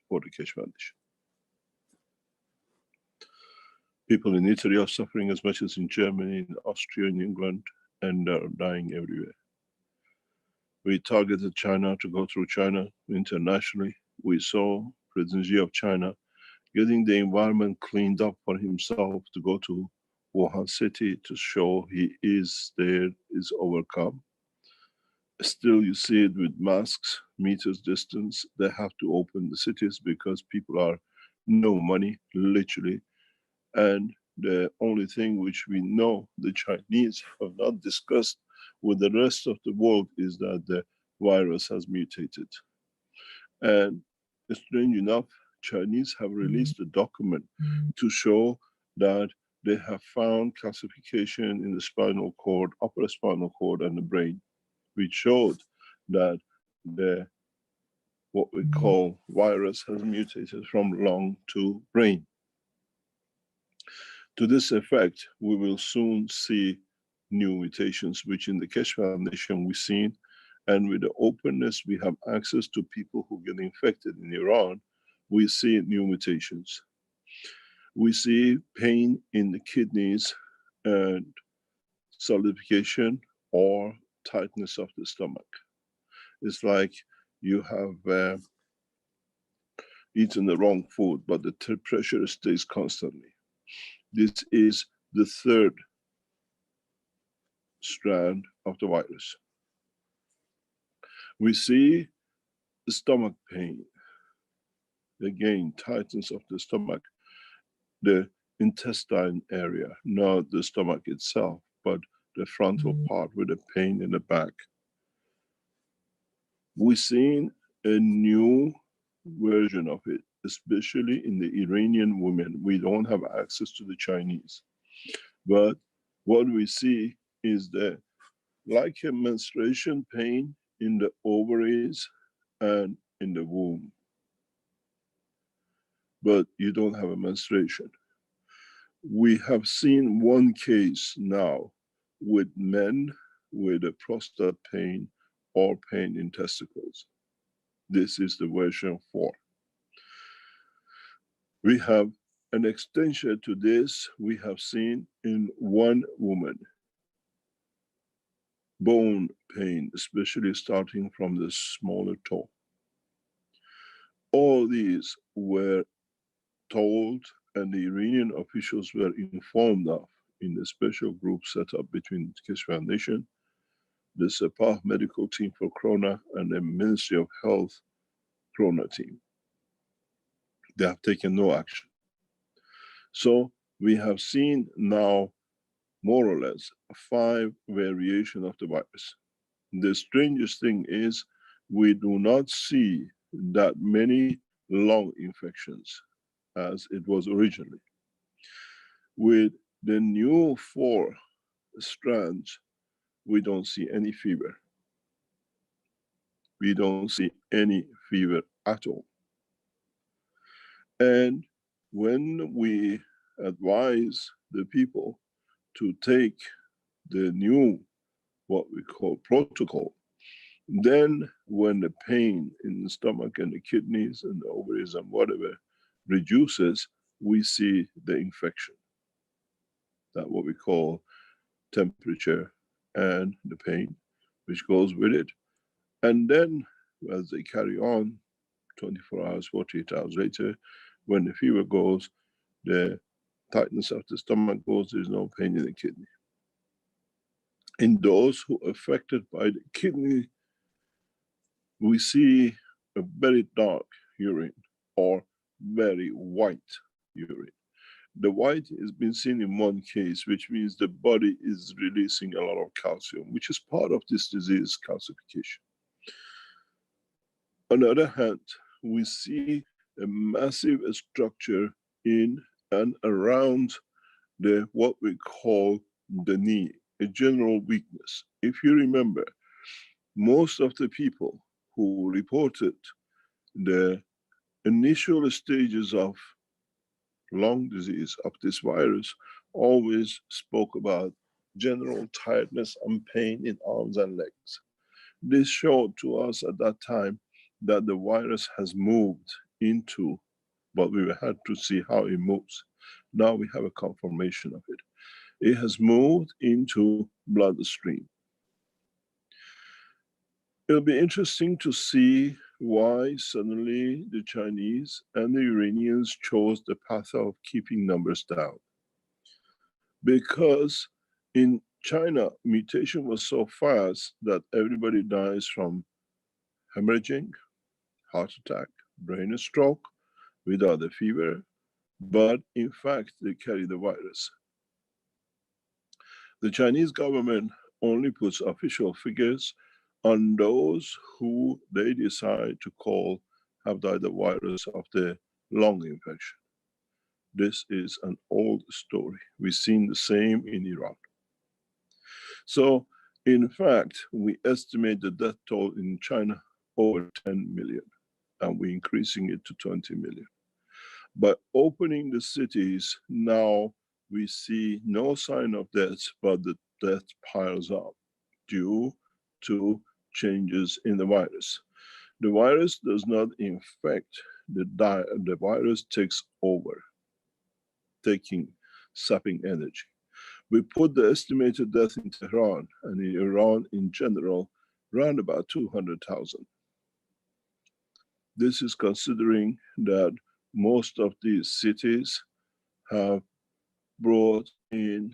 for the Keshe Foundation. People in Italy are suffering as much as in Germany, in Austria, in England, and are dying everywhere. We targeted China to go through China internationally. We saw President Xi of China getting the environment cleaned up for himself to go to Wuhan city to show he is there, is overcome. Still, you see it with masks, meters distance. They have to open the cities because people are no money, literally. And the only thing which we know the Chinese have not discussed with the rest of the world is that the virus has mutated. And strange enough, Chinese have released a document to show that they have found calcification in the spinal cord, upper spinal cord and the brain, which showed that the what we call virus has mutated from lung to brain. To this effect, we will soon see new mutations, which in the Keshe Foundation we've seen, and with the openness we have access to people who get infected in Iran, we see new mutations. We see pain in the kidneys and solidification or tightness of the stomach. It's like you have eaten the wrong food, but the pressure stays constantly. This is the third strand of the virus. We see the stomach pain, again, tightness of the stomach, the intestine area, not the stomach itself, but the frontal part with the pain in the back. We've seen a new version of it, especially in the Iranian women. We don't have access to the Chinese. But what we see is that like a menstruation pain in the ovaries and in the womb. But you don't have a menstruation. We have seen one case now with men with a prostate pain or pain in testicles. This is the version 4. We have an extension to this. We have seen in one woman bone pain, especially starting from the smaller toe. All these were told and the Iranian officials were informed of in the special group set up between the Keshe Foundation, the Sepah medical team for Corona, and the Ministry of Health Corona team. They have taken no action. So we have seen now more or less 5 variations of the virus. The strangest thing is we do not see that many lung infections as it was originally. With the new 4 strands, we don't see any fever. We don't see any fever at all. And when we advise the people to take the new, what we call protocol, then when the pain in the stomach and the kidneys and the ovaries and whatever reduces, we see the infection. That what we call temperature and the pain, which goes with it. And then as they carry on, 24 hours, 48 hours later, when the fever goes, the tightness of the stomach goes, there's no pain in the kidney. In those who are affected by the kidney, we see a very dark urine or very white urine. The white has been seen in one case, which means the body is releasing a lot of calcium, which is part of this disease, calcification. On the other hand, we see a massive structure in and around the what we call the knee, a general weakness. If you remember, most of the people who reported the initial stages of lung disease of this virus always spoke about general tiredness and pain in arms and legs. This showed to us at that time that the virus has moved into, but we had to see how it moves. Now we have a confirmation of it. It has moved into bloodstream. It'll be interesting to see why suddenly the Chinese and the Iranians chose the path of keeping numbers down. Because in China, mutation was so fast that everybody dies from hemorrhaging, heart attack, brain stroke, without a fever, but in fact, they carry the virus. The Chinese government only puts official figures on those who they decide to call have died the virus of the lung infection. This is an old story. We've seen the same in Iran. So, in fact, we estimate the death toll in China over 10 million, and we're increasing it to 20 million. By opening the cities, now we see no sign of death, but the death piles up due to changes in the virus. The virus does not infect, the virus takes over, sapping energy. We put the estimated death in Tehran and in Iran in general, around about 200,000. This is considering that most of these cities have brought in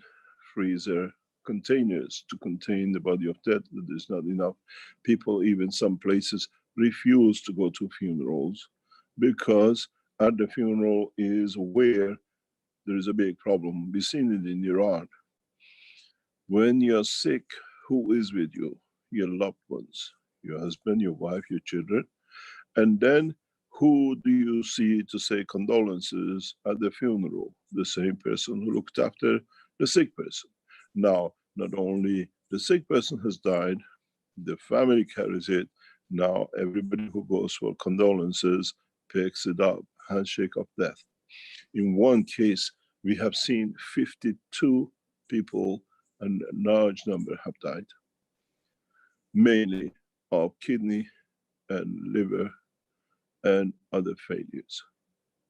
freezer containers to contain the body of dead. There's not enough. People, even some places, refuse to go to funerals because at the funeral is where there is a big problem. We've seen it in Iran. When you're sick, who is with you? Your loved ones, your husband, your wife, your children. And then who do you see to say condolences at the funeral? The same person who looked after the sick person. Now, not only the sick person has died, the family carries it. Now everybody who goes for condolences picks it up, handshake of death. In one case, we have seen 52 people, and a large number have died, mainly of kidney and liver and other failures.